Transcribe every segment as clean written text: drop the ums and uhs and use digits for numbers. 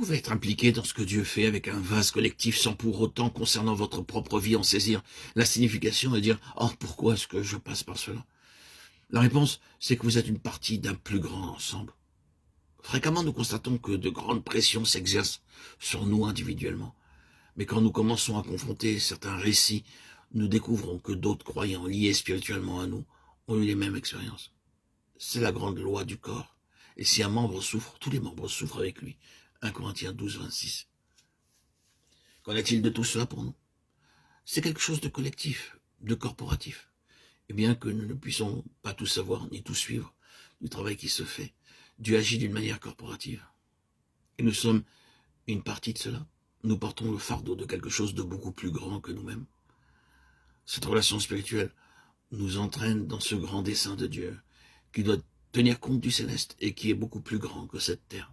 pouvez être impliqué dans ce que Dieu fait avec un vase collectif sans pour autant, concernant votre propre vie, en saisir la signification et dire « Oh, pourquoi est-ce que je passe par cela ?» La réponse, c'est que vous êtes une partie d'un plus grand ensemble. Fréquemment, nous constatons que de grandes pressions s'exercent sur nous individuellement. Mais quand nous commençons à confronter certains récits, nous découvrons que d'autres croyants liés spirituellement à nous ont eu les mêmes expériences. C'est la grande loi du corps. Et si un membre souffre, tous les membres souffrent avec lui. 1 Corinthiens 12, 26. Qu'en est-il de tout cela pour nous? C'est quelque chose de collectif, de corporatif. Et bien que nous ne puissions pas tout savoir ni tout suivre du travail qui se fait, Dieu agit d'une manière corporative. Et nous sommes une partie de cela. Nous portons le fardeau de quelque chose de beaucoup plus grand que nous-mêmes. Cette relation spirituelle nous entraîne dans ce grand dessein de Dieu qui doit tenir compte du céleste et qui est beaucoup plus grand que cette terre.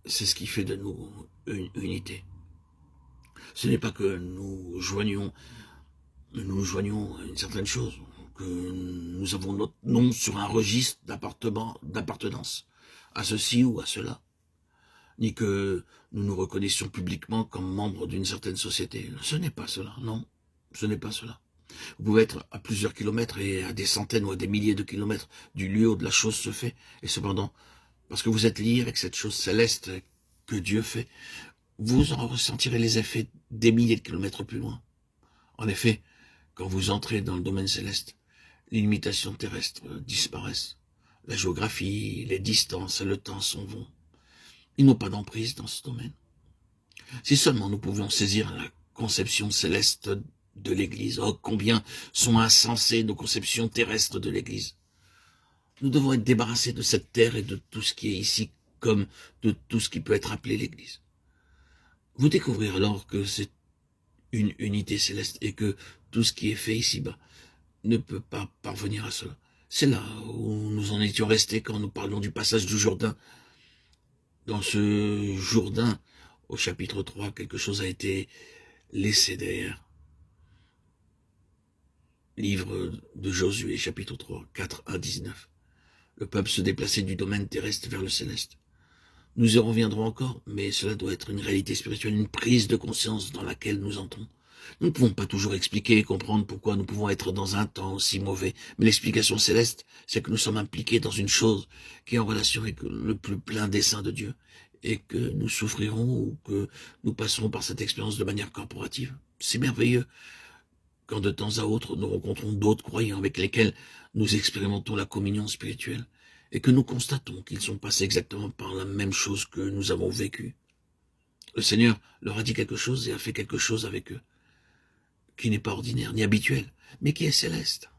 C'est ce qui fait de nous une unité. Ce n'est pas que nous joignons à une certaine chose, que nous avons notre nom sur un registre d'appartenance à ceci ou à cela, ni que nous nous reconnaissions publiquement comme membres d'une certaine société. Ce n'est pas cela, non, ce n'est pas cela. Vous pouvez être à plusieurs kilomètres et à des centaines ou à des milliers de kilomètres du lieu où de la chose se fait, et cependant, parce que vous êtes lié avec cette chose céleste que Dieu fait, vous en ressentirez les effets des milliers de kilomètres plus loin. En effet, quand vous entrez dans le domaine céleste, les limitations terrestres disparaissent. La géographie, les distances et le temps s'en vont. Ils n'ont pas d'emprise dans ce domaine. Si seulement nous pouvions saisir la conception céleste de l'Église, oh combien sont insensées nos conceptions terrestres de l'Église. Nous devons être débarrassés de cette terre et de tout ce qui est ici, comme de tout ce qui peut être appelé l'Église. Vous découvrirez alors que c'est une unité céleste et que tout ce qui est fait ici-bas ne peut pas parvenir à cela. C'est là où nous en étions restés quand nous parlions du passage du Jourdain. Dans ce Jourdain, au chapitre 3, quelque chose a été laissé derrière. Livre de Josué, chapitre 3, 4 à 19. Le peuple se déplaçait du domaine terrestre vers le céleste. Nous y reviendrons encore, mais cela doit être une réalité spirituelle, une prise de conscience dans laquelle nous entrons. Nous ne pouvons pas toujours expliquer et comprendre pourquoi nous pouvons être dans un temps aussi mauvais, mais l'explication céleste, c'est que nous sommes impliqués dans une chose qui est en relation avec le plus plein dessein de Dieu, et que nous souffrirons ou que nous passerons par cette expérience de manière corporative. C'est merveilleux quand de temps à autre nous rencontrons d'autres croyants avec lesquels nous expérimentons la communion spirituelle, et que nous constatons qu'ils sont passés exactement par la même chose que nous avons vécu. Le Seigneur leur a dit quelque chose et a fait quelque chose avec eux, qui n'est pas ordinaire ni habituel, mais qui est céleste.